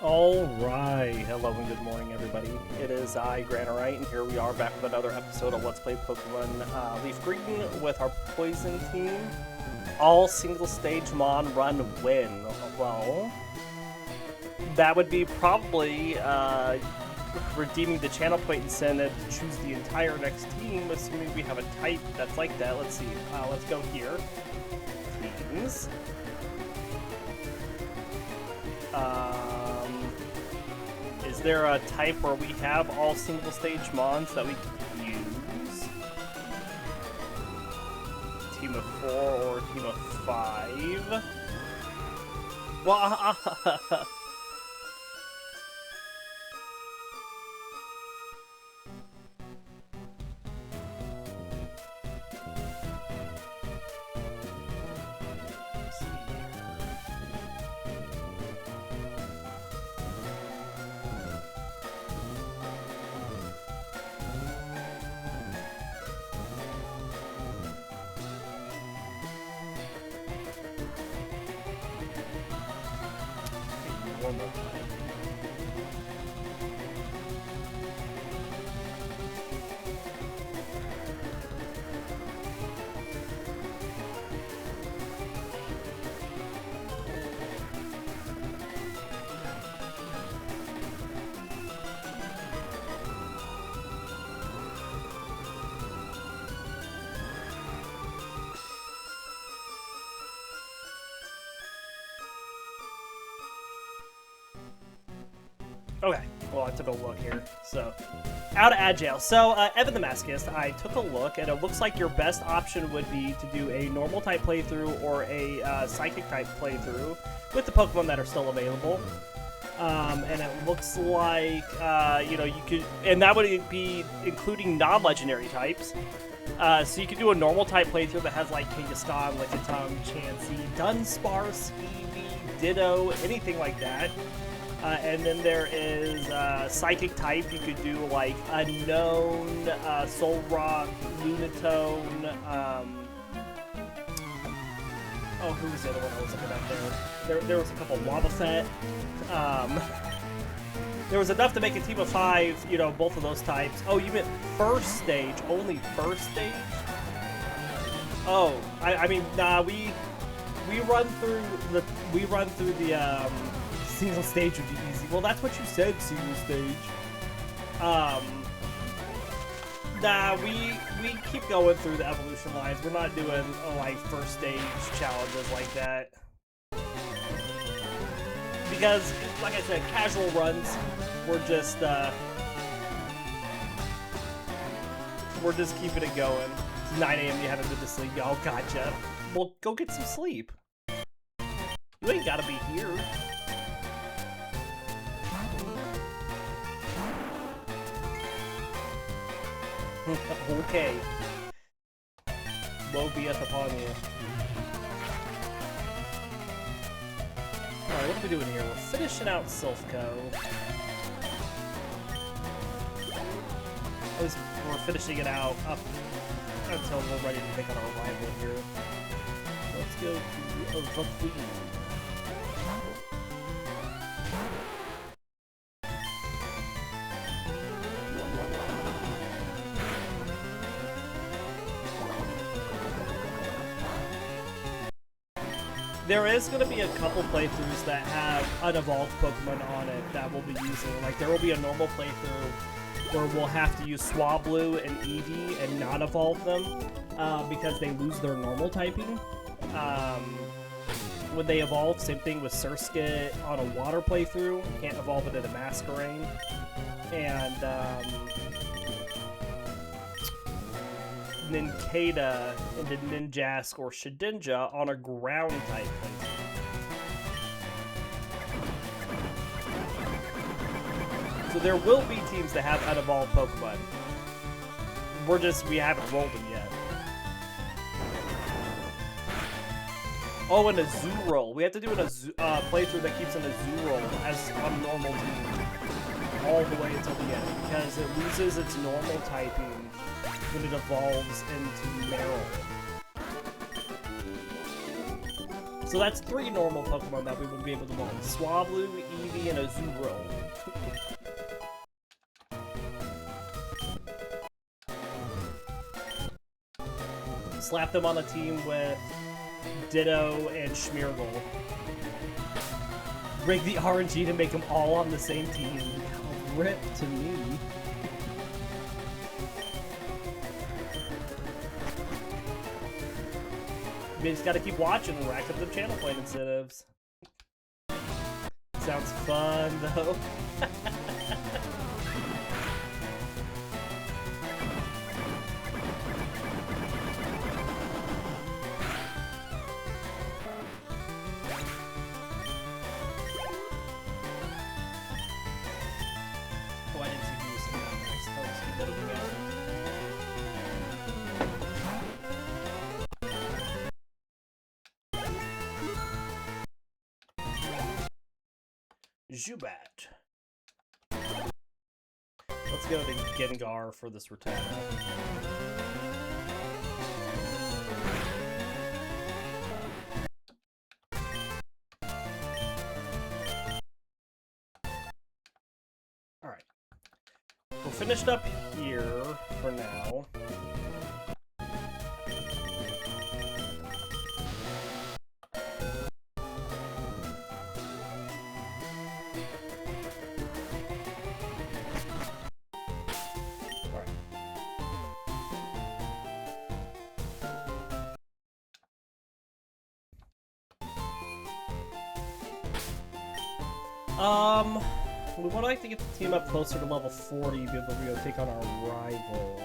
Alright, hello and good morning everybody. It is I, Granorite, and here we are back with another episode of Let's Play Pokemon Leaf Green with our Poison team. All single stage Mon run win. Well, that would be probably redeeming the channel point incentive to choose the entire next team, assuming we have a type that's like that. Let's see, let's go here. Teams. Is there a type where we have all single stage Mons that we can use? Team of 4 or team of 5? Well, okay, well, I took a look here. So, out of Agile. So, Evan the Masochist, I took a look, and it looks like your best option would be to do a normal type playthrough or a psychic type playthrough with the Pokemon that are still available. And it looks like, you know, you could, and that would be including non-legendary types. So you could do a normal type playthrough that has like Kangaskhan, Lickitung, Chansey, Dunsparce, Eevee, Ditto, anything like that. And then there is Psychic type. You could do like Unknown, Solrock, Lunatone. Oh, who was the other one I was looking at there? There was a couple. Wobbuffet. There was enough to make a team of 5, you know, both of those types. Oh, you meant first stage, only first stage? Oh, I mean, nah, we run through the single stage would be easy. Well, that's what you said, single stage. Nah, we keep going through the evolution lines. We're not doing like first stage challenges like that. Because, like I said, casual runs, we're just keeping it going. It's 9 a.m. You haven't been to sleep. Y'all gotcha. Well, go get some sleep. You ain't gotta be here. Okay. Woe beeth upon you. Alright, what are we doing here? We're finishing out Silph Co. At least we're finishing it out up until we're ready to pick on our rival here. Let's go to Venusaur. There is going to be a couple playthroughs that have unevolved Pokemon on it that we'll be using. Like, there will be a normal playthrough where we'll have to use Swablu and Eevee and not evolve them because they lose their normal typing. When they evolve, same thing with Surskit on a water playthrough. Can't evolve it into Masquerain. And Nincada into Ninjask or Shedinja on a ground type playthrough. So there will be teams that have unevolved Pokemon. We haven't rolled them yet. Oh, and a Azurill. We have to do a playthrough that keeps an Azurill as a normal team all the way until the end, because it loses its normal typing when it evolves into Meryl. So that's 3 normal Pokemon that we would be able to learn. Swablu, Eevee, and Azumarill. Slap them on a team with Ditto and Schmeargle. Rig the RNG to make them all on the same team. Rip to me. You just gotta keep watching and rack up the channel point incentives. Sounds fun, though. Oh, I didn't see who was sitting down next. Oh, let's keep that over again. Zubat. Let's go to Gengar for this Rattata. Alright. We're finished up here for now. We would like to get the team up closer to level 40 to be able to go take on our rival.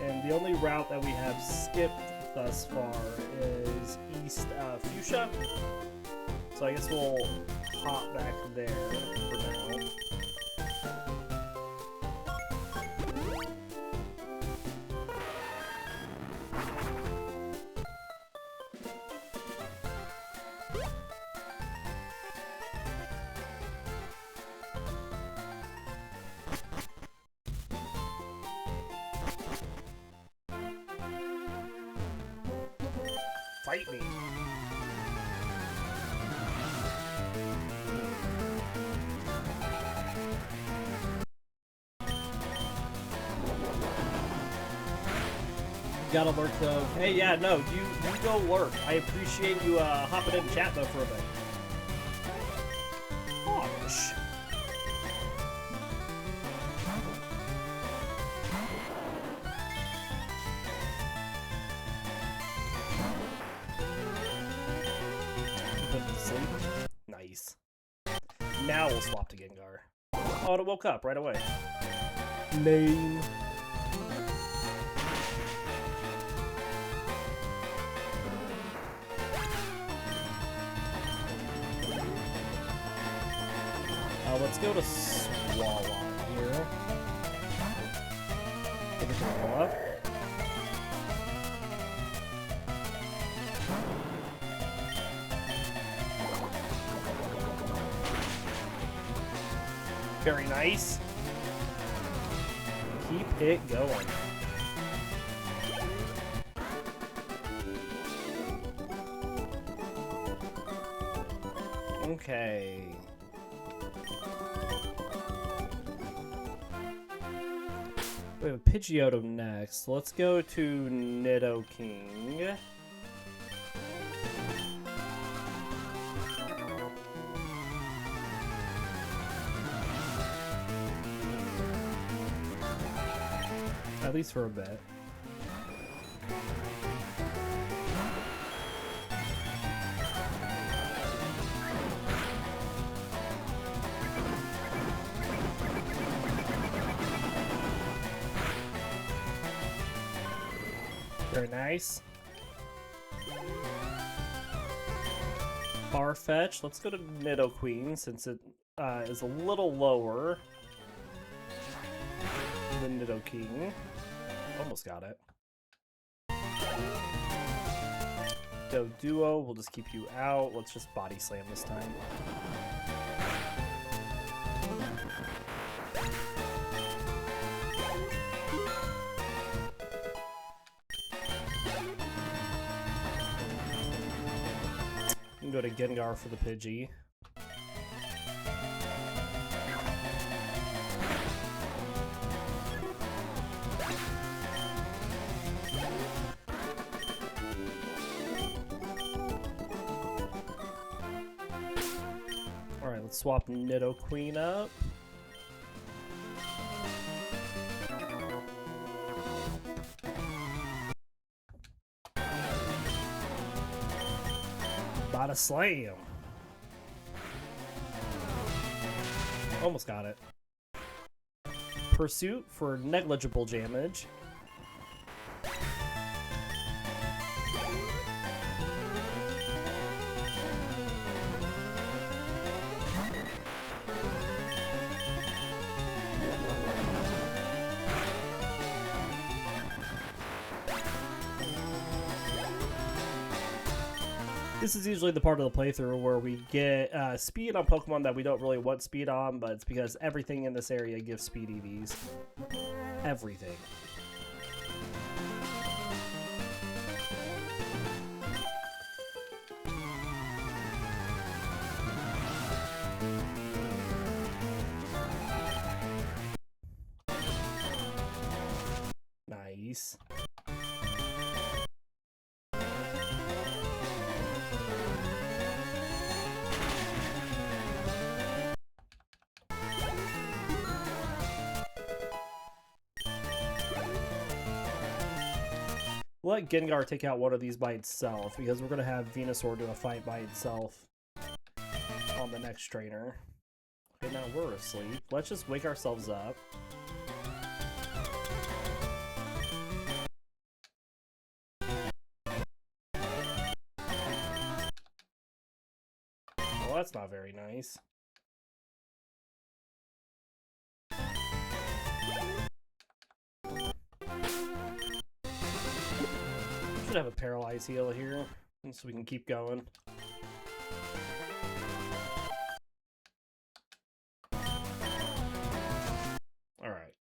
And the only route that we have skipped thus far is East Fuchsia. So I guess we'll hop back there for now. Fight me. Gotta lurk though. Hey, yeah, no, you go lurk. I appreciate you hopping in chat though for a bit. Gosh. Nice. Now we'll swap to Gengar. Oh, and it woke up right away. Name. Let's go to Swalot here. Take it to up. Very nice. Keep it going. Okay. We have a Pidgeotto next. Let's go to Nidoking. At least for a bit. Very nice. Farfetch. Let's go to Nidoqueen since it is a little lower than Nidoking. Almost got it. Duo, we'll just keep you out. Let's just body slam this time. can go to Gengar for the Pidgey. Alright, let's swap Nidoqueen up. Bada slam! Almost got it. Pursuit for negligible damage. This is usually the part of the playthrough where we get speed on Pokemon that we don't really want speed on, but it's because everything in this area gives speed EVs. Everything. Nice. Let Gengar take out one of these by itself, because we're going to have Venusaur do a fight by itself on the next trainer. Okay, now we're asleep. Let's just wake ourselves up. Well, that's not very nice. Should have a paralyze heal here, so we can keep going. Alright.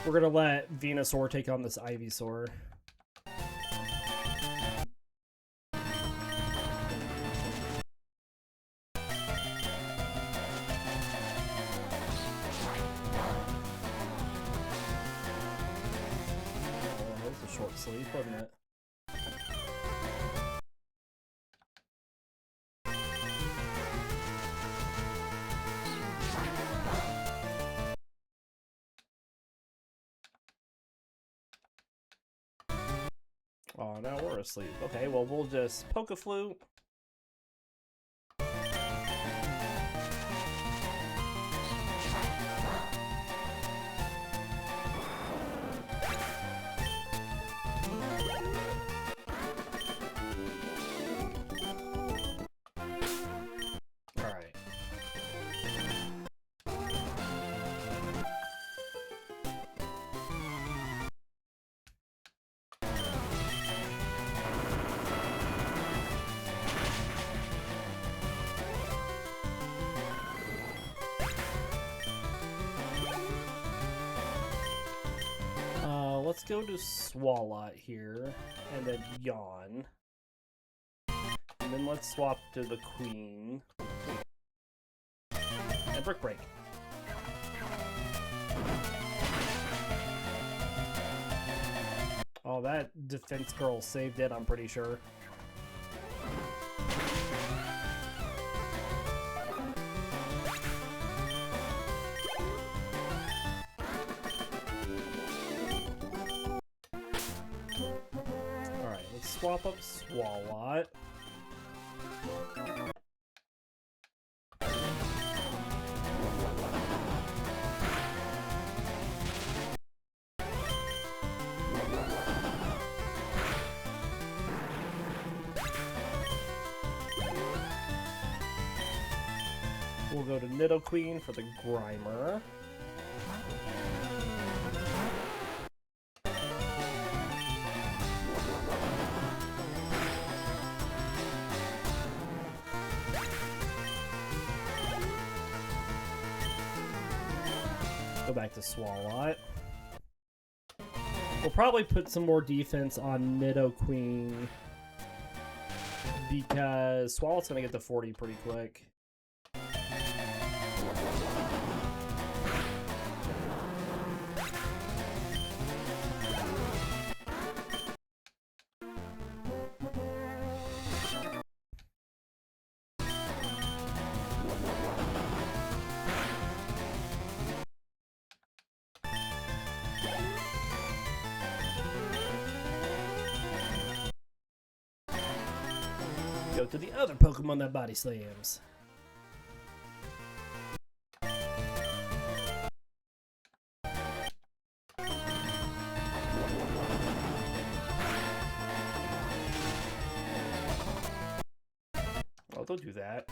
We're gonna let Venusaur take on this Ivysaur. Short sleep, wasn't it? Oh, now we're asleep. Okay, well, we'll just poke a flute. Let's go to Swalot here, and then Yawn. And then let's swap to the Queen. And Brick Break. Oh, that defense girl saved it, I'm pretty sure. Swap up Swalot. We'll go to Nidoqueen for the Grimer. Go back to Swalot. We'll probably put some more defense on Nidoqueen because Swalot's gonna get to 40 pretty quick. Go to the other Pokemon that body slams. Oh, don't do that.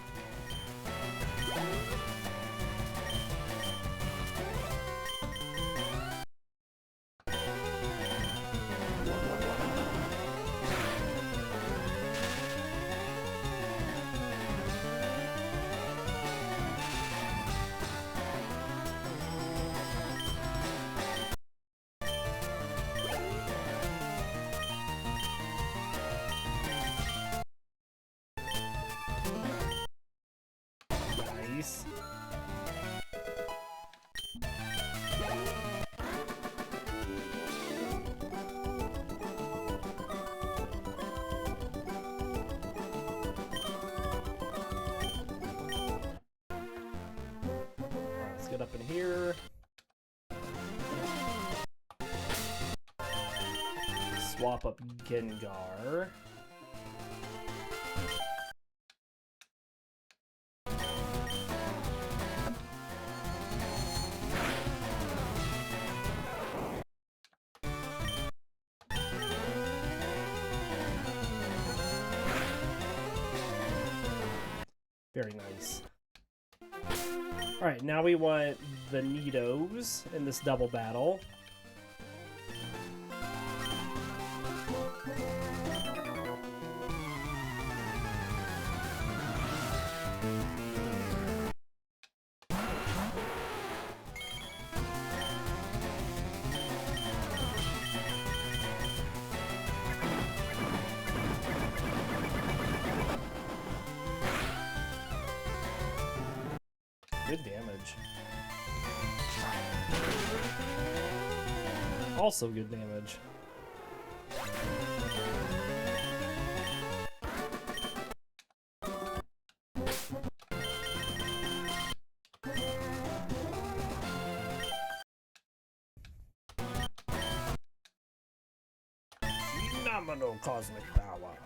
Nice. Let's get up in here. Swap up Gengar. Very nice. Alright, now we want the Nidos in this double battle. Good damage. Also good damage. Phenomenal cosmic power.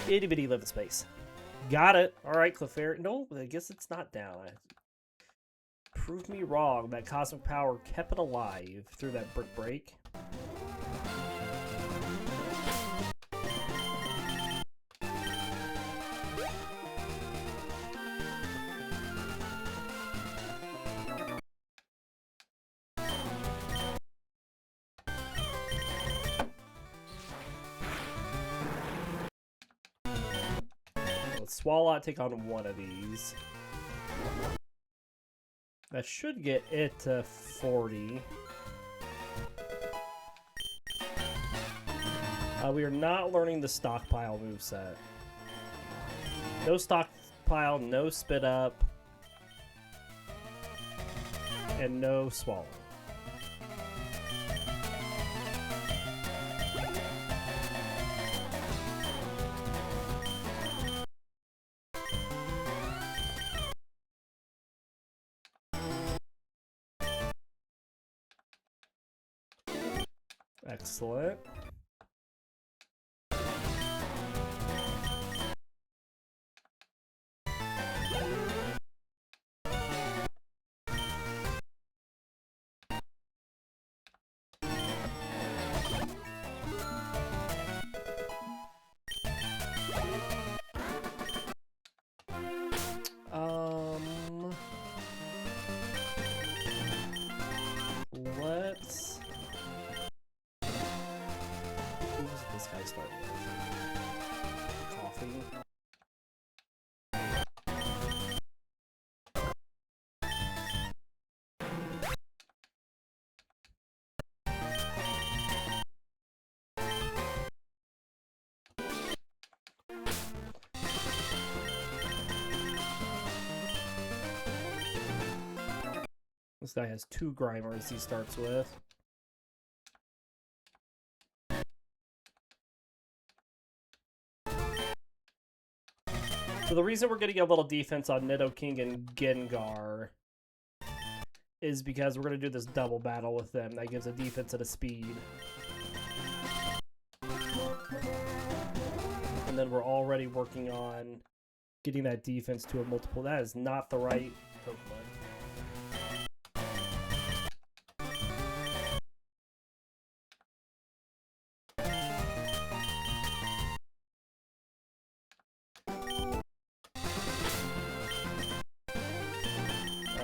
Itty bitty live in space. Got it. Alright, Clefairy. No, I guess it's not down. Prove me wrong. That cosmic power kept it alive through that brick break. Swalot take on one of these. That should get it to 40. We are not learning the stockpile moveset. No stockpile, no spit up, and no swallow. Excellent. Let's... Who does this guy start with? Coffee. This guy has 2 Grimers he starts with. So the reason we're getting a little defense on Nidoking and Gengar is because we're going to do this double battle with them. That gives a defense and a speed. And then we're already working on getting that defense to a multiple. That is not the right Pokemon.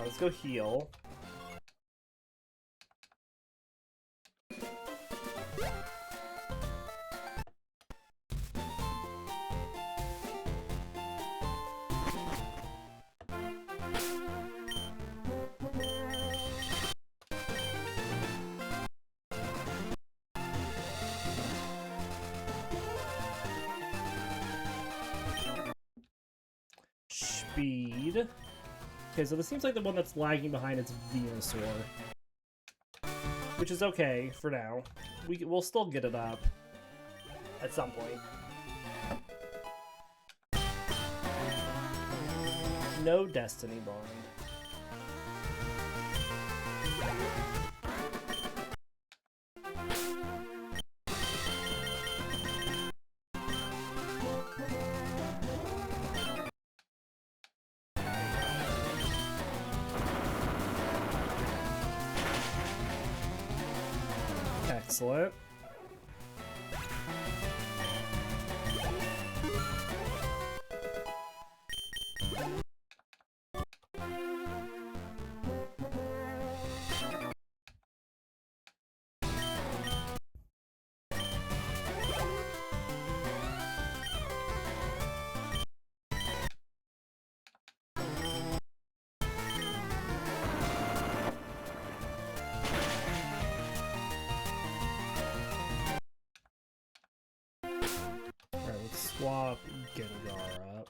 Let's go heal. Speed. Okay, so this seems like the one that's lagging behind is Venusaur. Which is okay for now. We'll still get it up at some point. No Destiny Bond. Excellent. Swap Gengar up.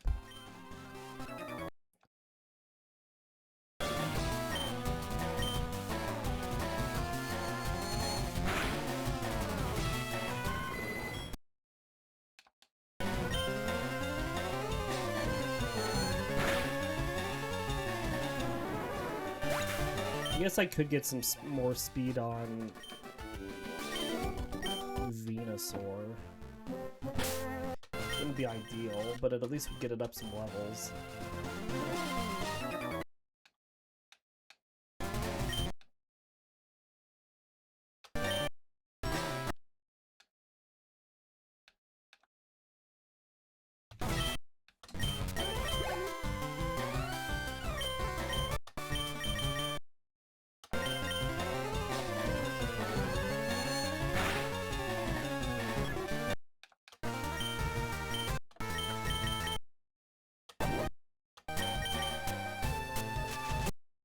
I guess I could get some more speed on Venusaur. Wouldn't be ideal, but at least we get it up some levels.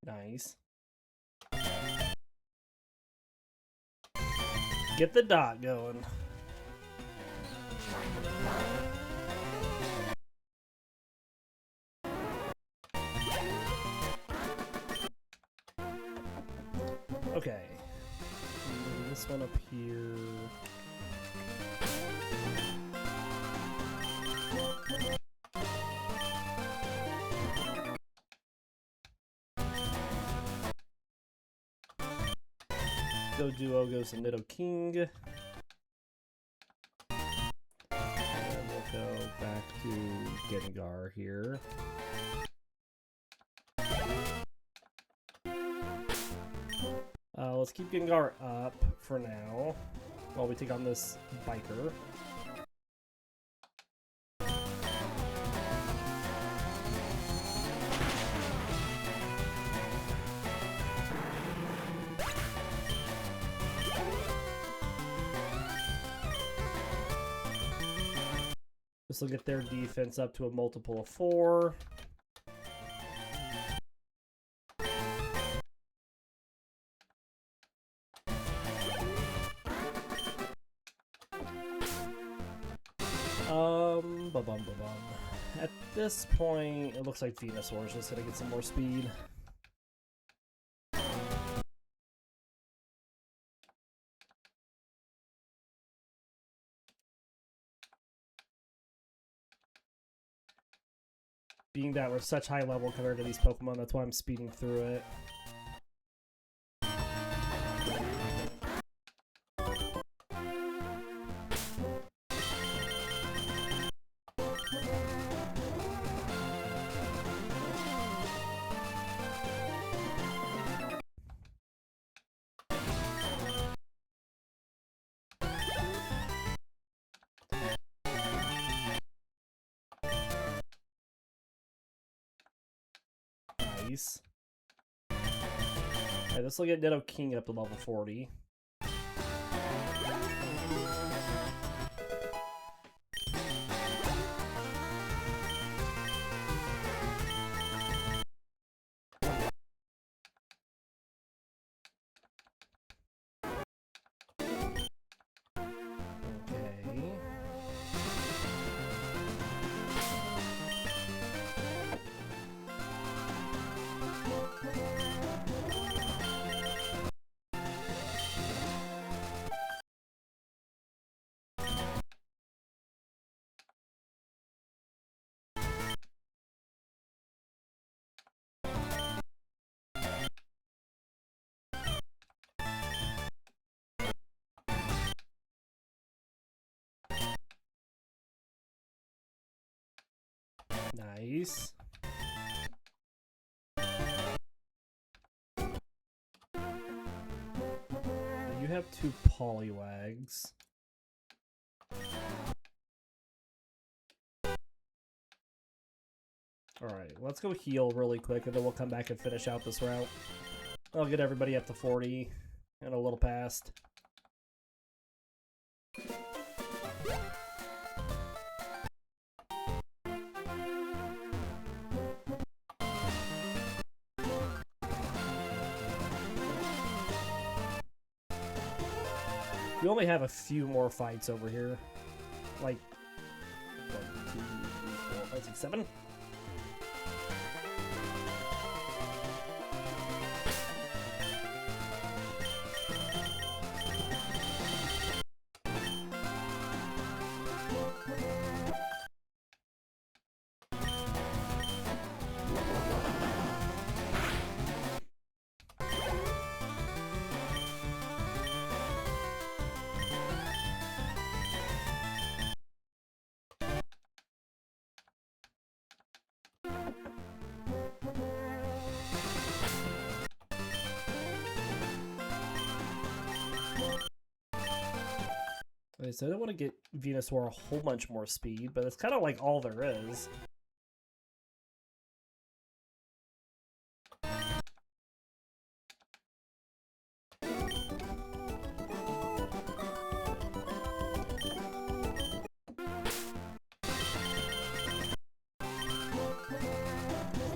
Nice. Get the dot going. Okay. This one up here. Duo goes to Nidoking. And we'll go back to Gengar here. Let's keep Gengar up for now while we take on this biker. This will get their defense up to a multiple of 4. At this point, it looks like Venusaur is just gonna get some more speed. Being that we're such high level compared to these Pokemon, that's why I'm speeding through it. Nice. Alright, this will get Nidoking up to level 40. Nice. You have 2 Poliwags. Alright, let's go heal really quick and then we'll come back and finish out this route. I'll get everybody up to 40 and a little past. We only have a few more fights over here. Like, 1, 2, 3, 4, 5, 6, 7. So I don't want to get Venusaur a whole bunch more speed, but it's kind of like all there is.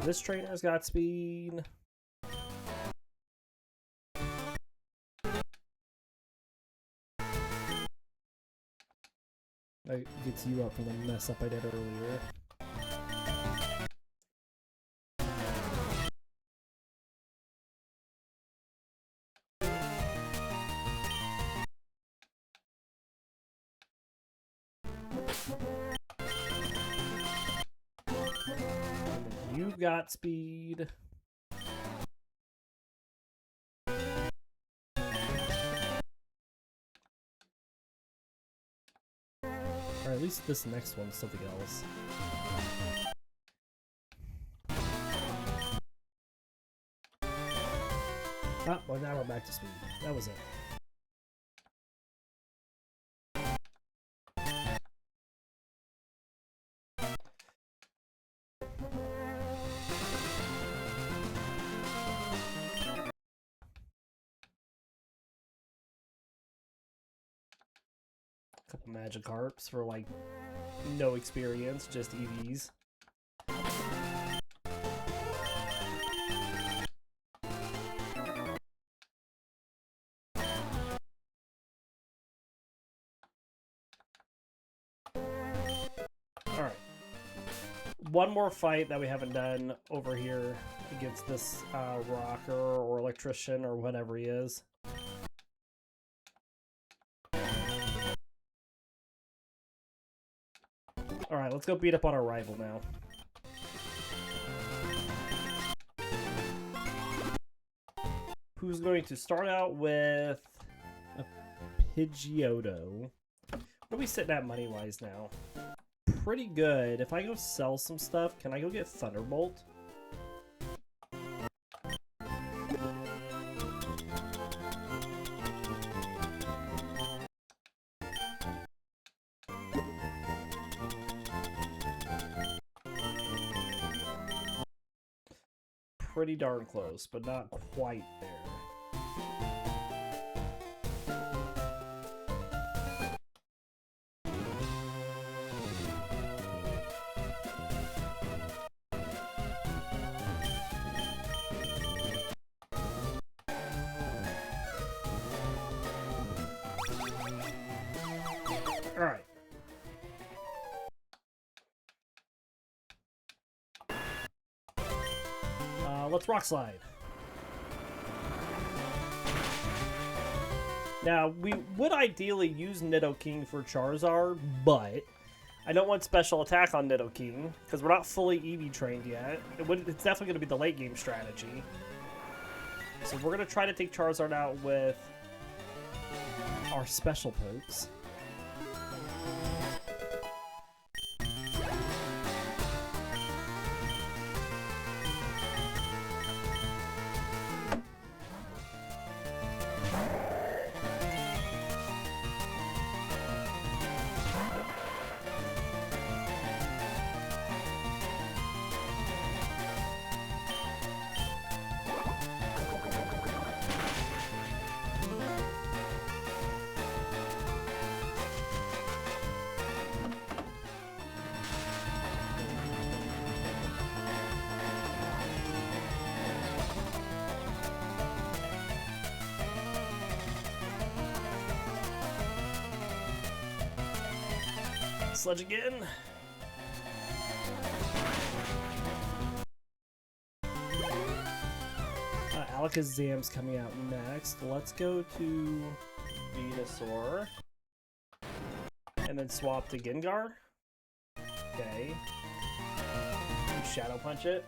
This trainer's got speed. That gets you up from the mess up I did earlier. And you've got speed. Or at least this next one's something else. Ah, well now we're back to speed. That was it. Couple Magikarps for like no experience, just EVs. Alright. One more fight that we haven't done over here against this rocker or electrician or whatever he is. Alright, let's go beat up on our rival now. who's going to start out with a Pidgeotto. What are we sitting at money-wise now? Pretty good. If I go sell some stuff, can I go get Thunderbolt? Pretty darn close, but not quite there. All right. Let's rock slide. Now, we would ideally use Nidoking for Charizard, but I don't want special attack on Nidoking because we're not fully EV trained yet. It's definitely going to be the late game strategy. So we're going to try to take Charizard out with our special pokes. Sludge again. Alakazam's coming out next. Let's go to Venusaur. And then swap to Gengar. Okay. Shadow Punch it.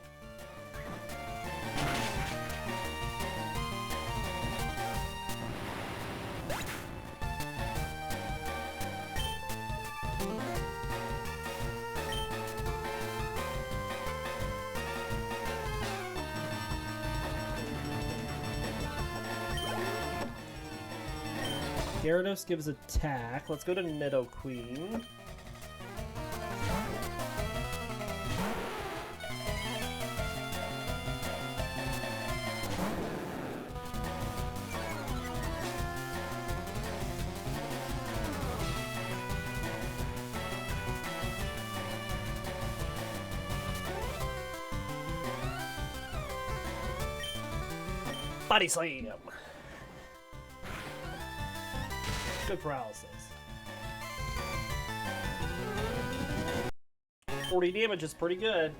Gyarados gives attack. Let's go to Nidoqueen. Body Slam. Good paralysis. 40 damage is pretty good.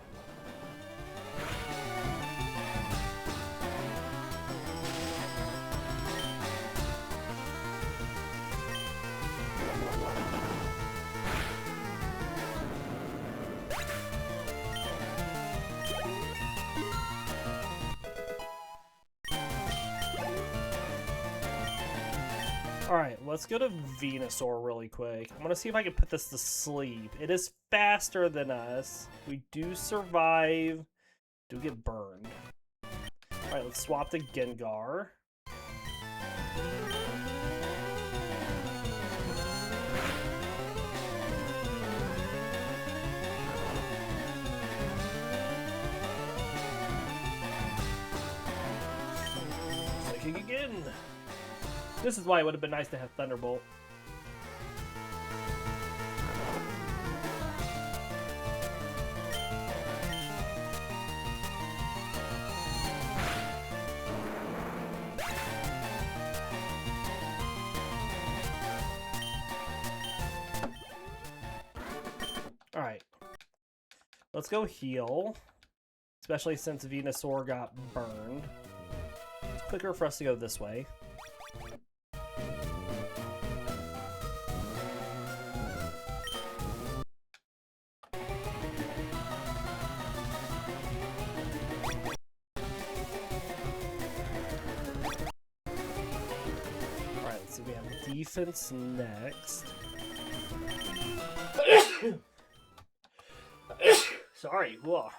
Alright, let's go to Venusaur really quick. I'm gonna see if I can put this to sleep. It is faster than us. We do survive. Do get burned. Alright, let's swap to Gengar. Psychic again. This is why it would have been nice to have Thunderbolt. Alright. Let's go heal. Especially since Venusaur got burned. It's quicker for us to go this way. defense next. Sorry. Whoa.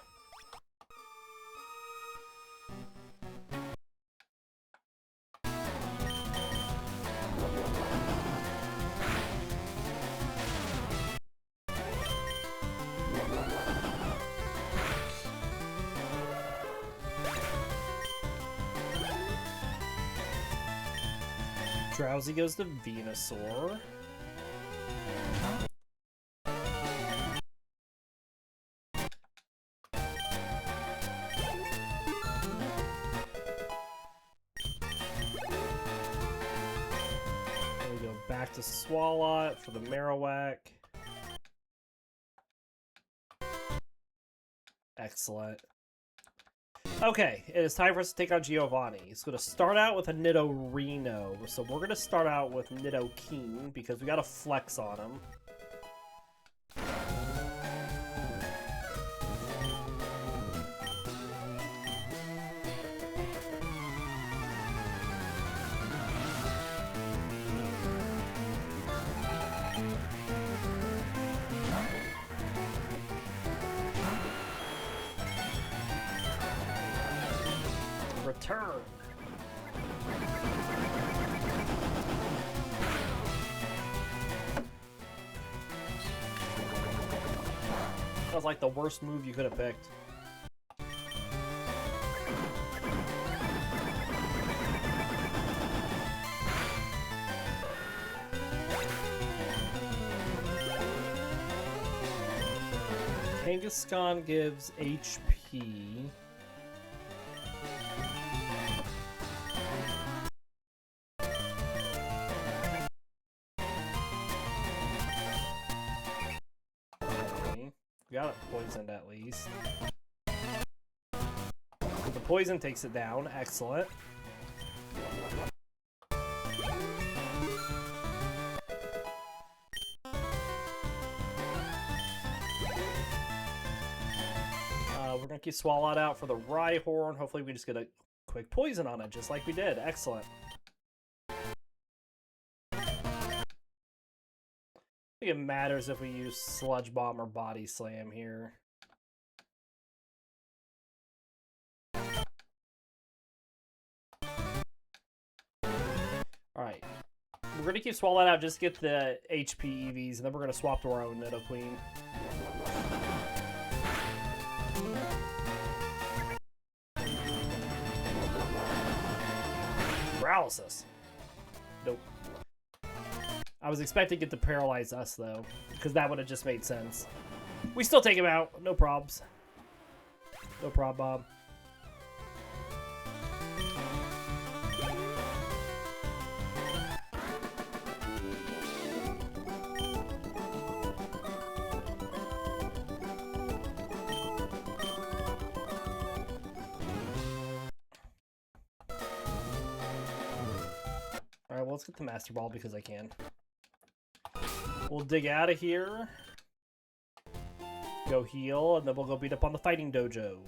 Drowsy goes to Venusaur. We go back to Swalot for the Marowak. Excellent. Okay, it is time for us to take on Giovanni. He's going to start out with a Nidorino. So we're going to start out with Nidoking because we got a flex on him. Return. That was like the worst move you could have picked. Kangaskhan gives HP. Got it poisoned at least. The poison takes it down. Excellent. We're gonna keep Swalot out for the Rhyhorn. Hopefully we just get a quick poison on it, just like we did. Excellent. I think it matters if we use Sludge Bomb or Body Slam here. Alright. We're going to keep Swalot out, just get the HP EVs, and then we're going to swap to our own Nidoqueen. Paralysis. Nope. I was expecting it to paralyze us, though, because that would have just made sense. We still take him out. No probs. No prob, Bob. Alright, well, let's get the Master Ball because I can. We'll dig out of here. Go heal, and then we'll go beat up on the Fighting Dojo.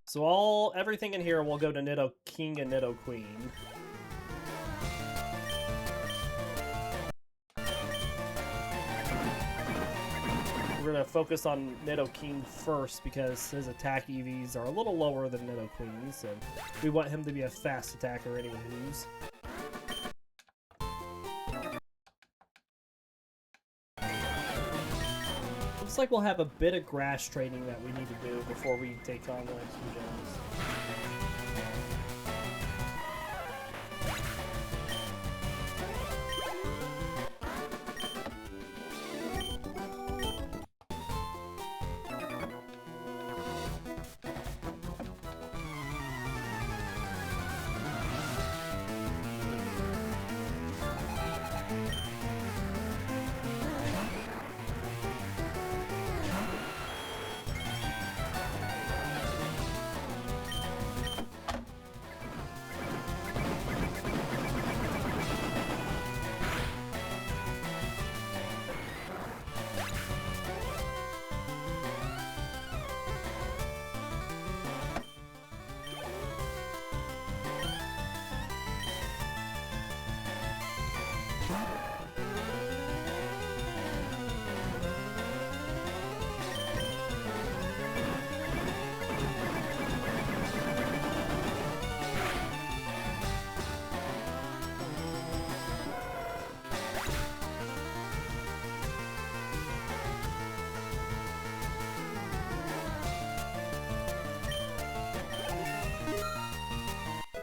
So everything in here will go to Nidoking and Nidoqueen. We're going to focus on Nidoking first because his attack EVs are a little lower than Nidoqueen's, and we want him to be a fast attacker anyways. Looks like we'll have a bit of grass training that we need to do before we take on the next few gens.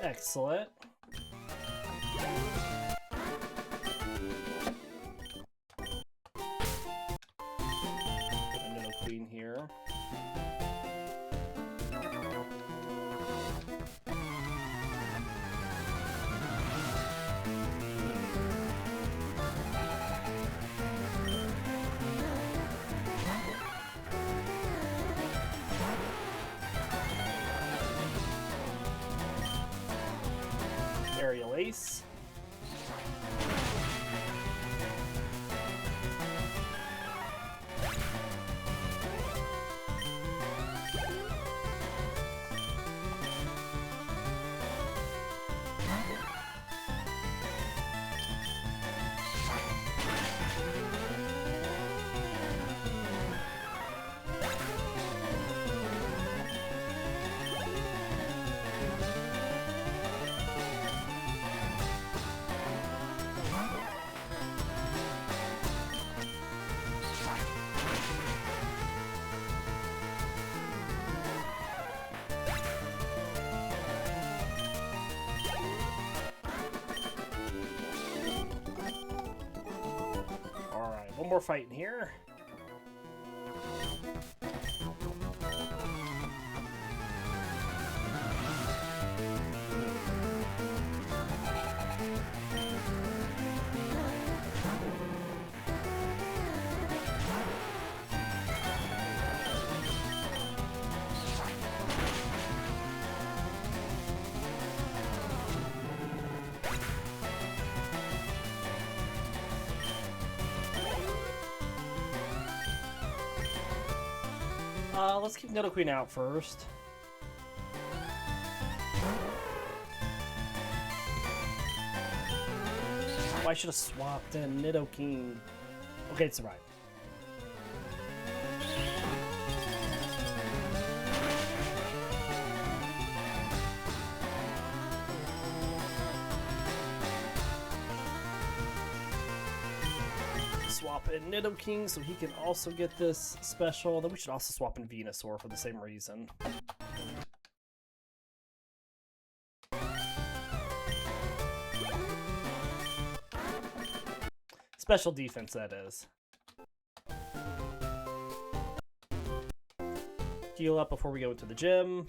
Excellent. Nidoqueen here. Aerial Ace. One more fight in here. Let's keep Nidoqueen out first. Oh, I should have swapped in Nidoking. Okay, it survived. Swap in Nidoking so he can also get this special. Then we should also swap in Venusaur for the same reason. Special defense, that is. Heal up before we go to the gym.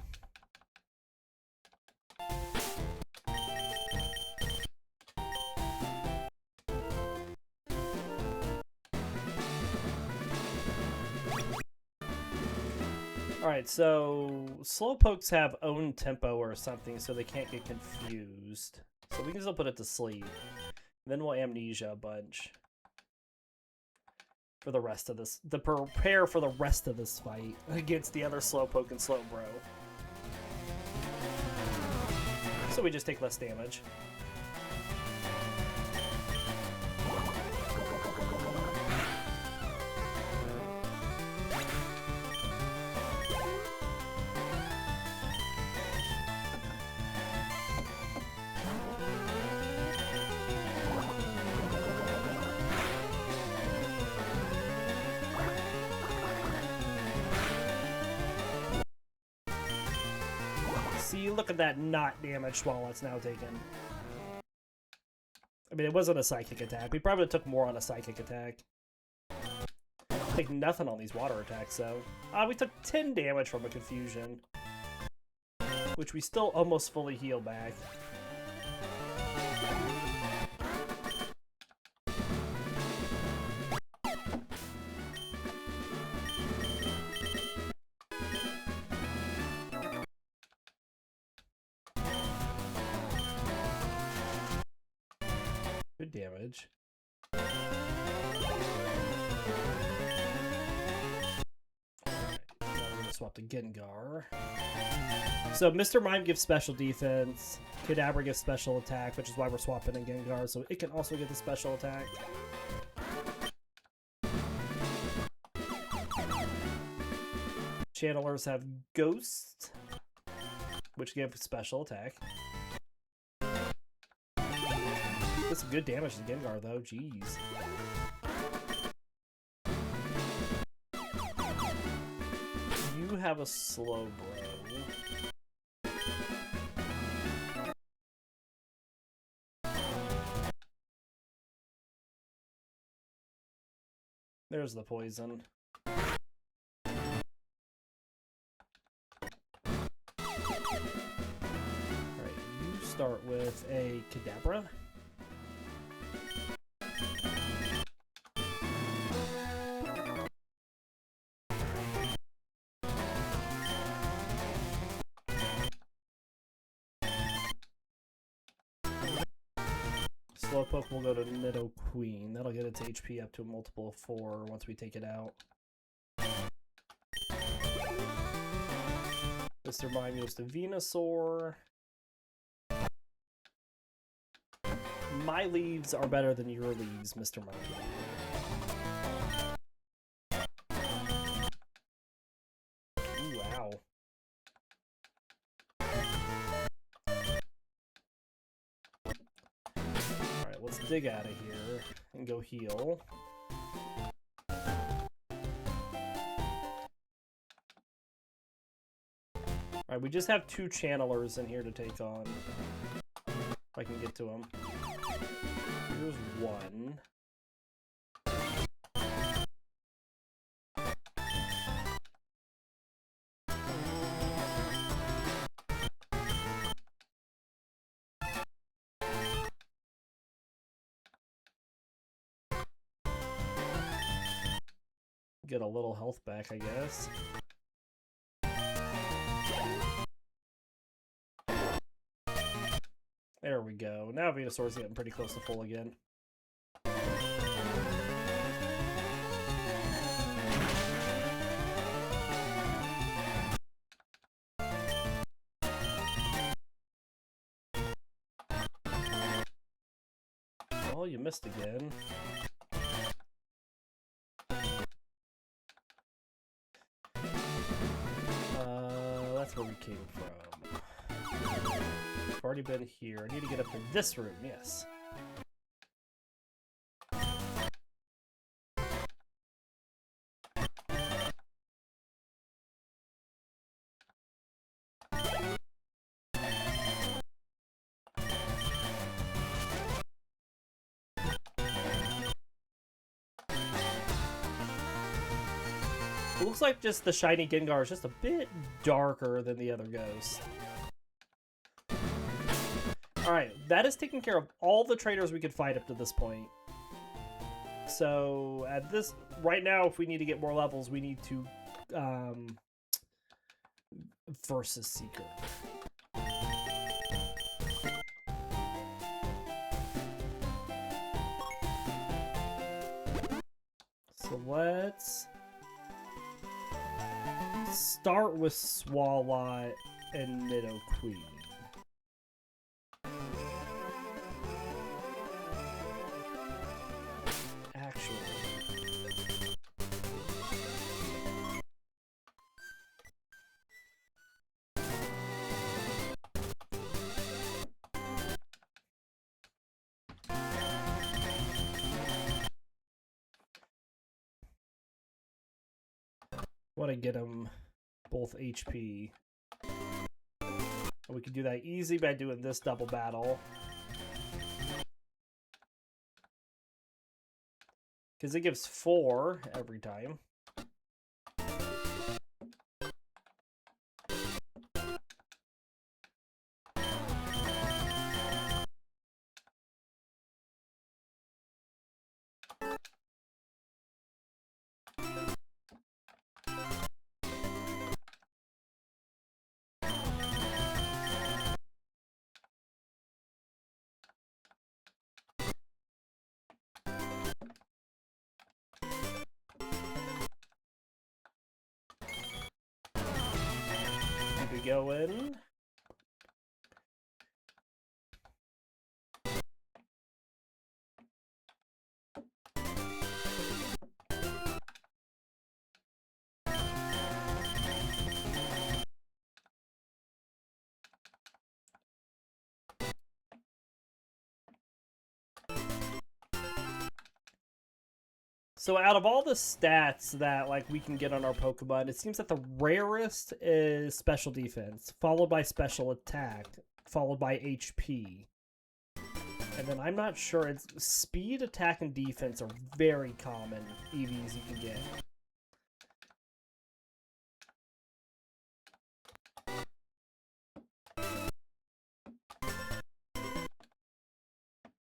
Alright, so Slowpokes have own tempo or something, so they can't get confused. So we can still put it to sleep. Then we'll amnesia a bunch. For the rest of this, to prepare for the rest of this fight against the other Slowpoke and Slowbro. So we just take less damage. See, look at that not damage Swalot's now taken. I mean, it wasn't a psychic attack. We probably took more on a psychic attack. Take nothing on these water attacks, though. We took 10 damage from a confusion. Which we still almost fully heal back. Good damage. Alright, now we're gonna swap to Gengar. So Mr. Mime gives special defense. Kadabra gives special attack, which is why we're swapping in Gengar, so it can also get the special attack. Channelers have Ghost, which give special attack. That's good damage to Gengar, though. Jeez. You have a slow bro. There's the poison. Alright, you start with a Kadabra. Slowpoke will go to Nidoqueen. That'll get its HP up to a multiple of 4 once we take it out. Mr. Mime goes to Venusaur. My leaves are better than your leaves, Mr. Mime. Ooh, wow. Alright, let's dig out of here and go heal. Alright, we just have 2 channelers in here to take on. If I can get to them. Here's 1. Get a little health back, I guess. There we go. Now Venusaur's getting pretty close to full again. Oh, you missed again. That's where we came from. I've already been here. I need to get up to this room, yes. It looks like just the shiny Gengar is just a bit darker than the other ghosts. Alright, that is taking care of all the trainers we could fight up to this point. So, at this... Right now, if we need to get more levels, we need to... versus Seeker. So, let's... start with Swalot and Nidoqueen. Actually. Want to get them both HP. And we can do that easy by doing this double battle. Because it gives 4 every time. going. So out of all the stats that like we can get on our Pokemon, it seems that the rarest is special defense, followed by special attack, followed by HP. And then I'm not sure, it's speed, attack, and defense are very common EVs you can get.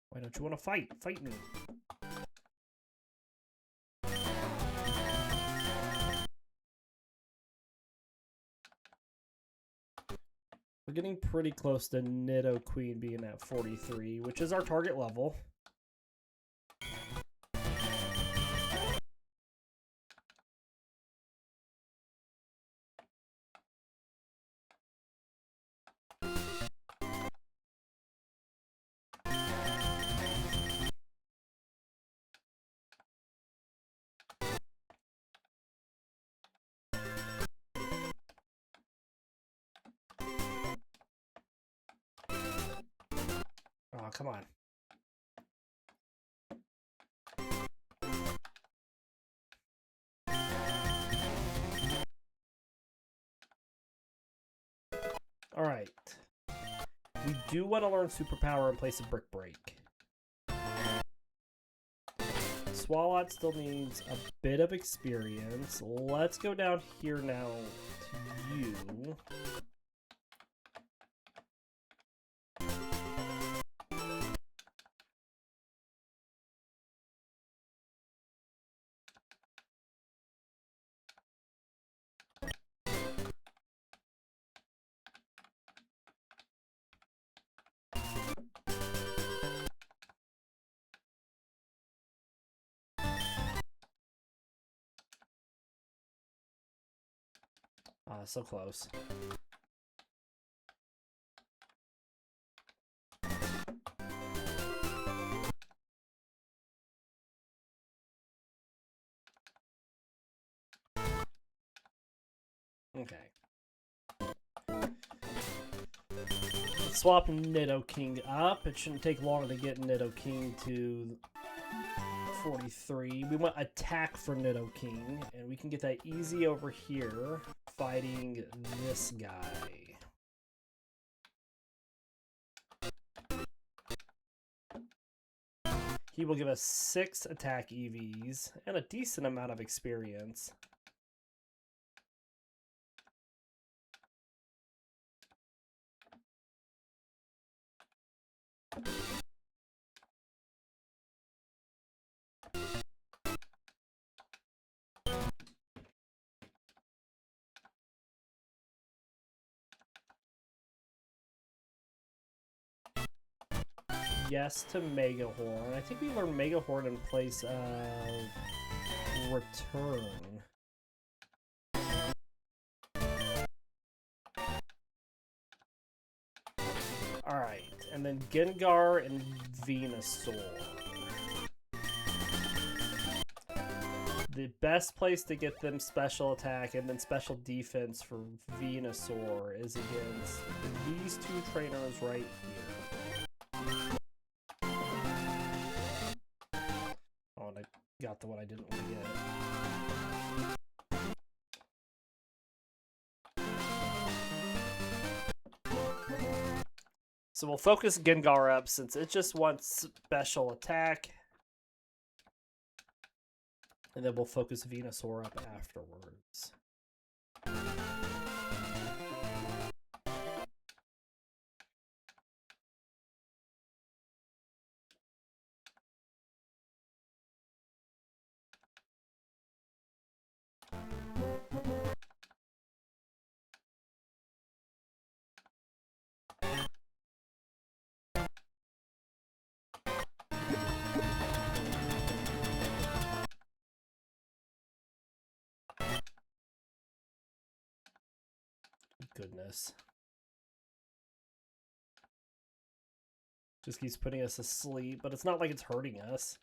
Why don't you want to fight? Fight me. We're getting pretty close to Nidoqueen being at 43, which is our target level. Oh, come on. Alright. We do want to learn Superpower in place of Brick Break. Swalot still needs a bit of experience. Let's go down here now to you. So close. Okay. Let's swap Nidoking up. It shouldn't take long to get Nidoking to 43. We want attack for Nidoking, and we can get that easy over here fighting this guy. He will give us 6 attack EVs and a decent amount of experience. Yes to Mega Horn. I think we learned Mega Horn in place of Return. Alright, and then Gengar and Venusaur. The best place to get them special attack and then special defense for Venusaur is against these 2 trainers right here. Oh, and I got the one I didn't want to get. So we'll focus Gengar up since it just wants special attack. And then we'll focus Venusaur up afterwards. goodness. Just keeps putting us asleep, but it's not like it's hurting us.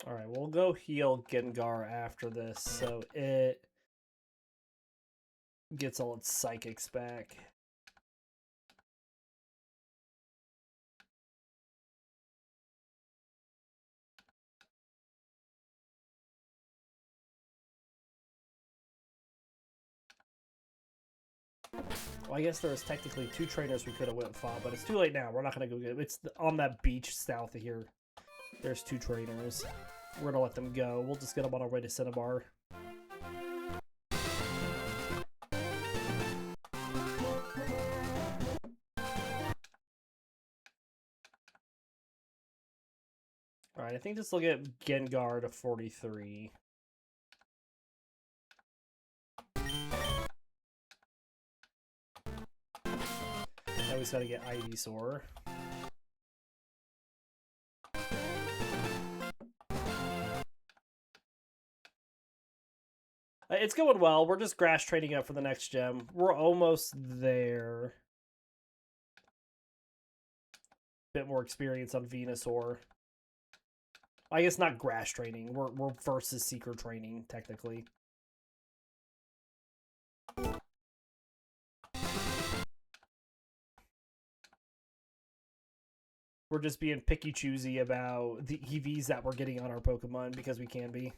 Alright, we'll go heal Gengar after this, so it gets all its psychics back. Well, I guess there's technically 2 trainers we could have went and fought, but it's too late now. We're not going to go get it. It's on that beach south of here. There's 2 trainers. We're going to let them go. We'll just get them on our way to Cinnabar. Alright, I think this will get Gengar to 43. Now we just gotta get Ivysaur. It's going well. We're just grass trading up for the next gem. We're almost there. Bit more experience on Venusaur. I guess not grass training. We're versus seeker training, technically. We're just being picky choosy about the EVs that we're getting on our Pokemon because we can be.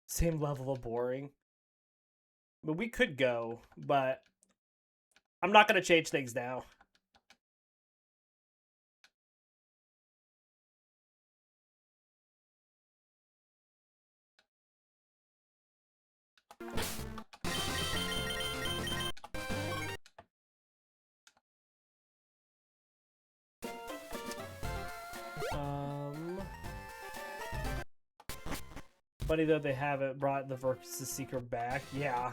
Same level of boring. But we could go, but I'm not going to change things now. Funny though they haven't brought the Versus Seeker back. Yeah.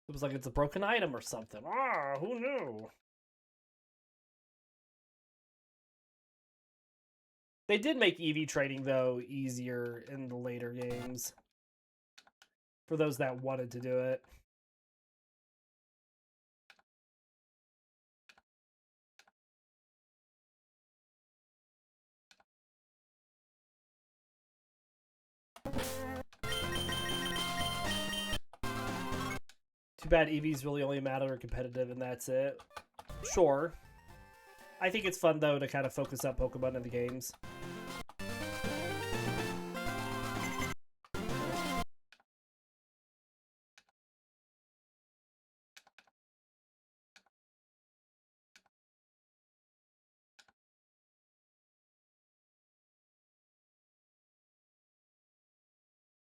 It was like it's a broken item or something. Ah, who knew? They did make EV trading, though, easier in the later games. For those that wanted to do it. Too bad EVs really only matter competitive and that's it. Sure. I think it's fun, though, to kind of focus up Pokemon in the games.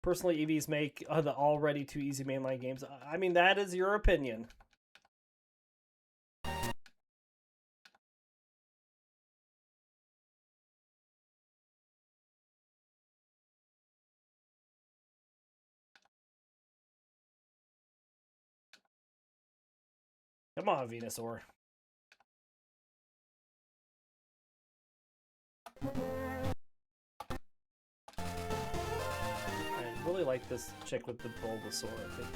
Personally, EVs make the already too easy mainline games. I mean, that is your opinion. Come on, Venusaur. I really like this chick with the Bulbasaur, I think.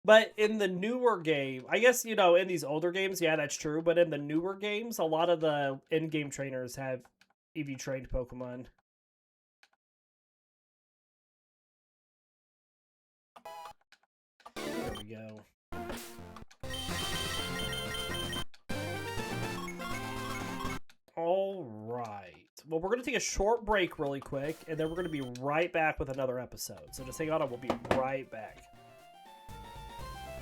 But in the newer game, I guess, you know, in these older games, yeah, that's true. But in the newer games, a lot of the in-game trainers have EV trained Pokemon. There we go. right. Well, we're going to take a short break really quick, and then we're going to be right back with another episode. So just hang on, and we'll be right back.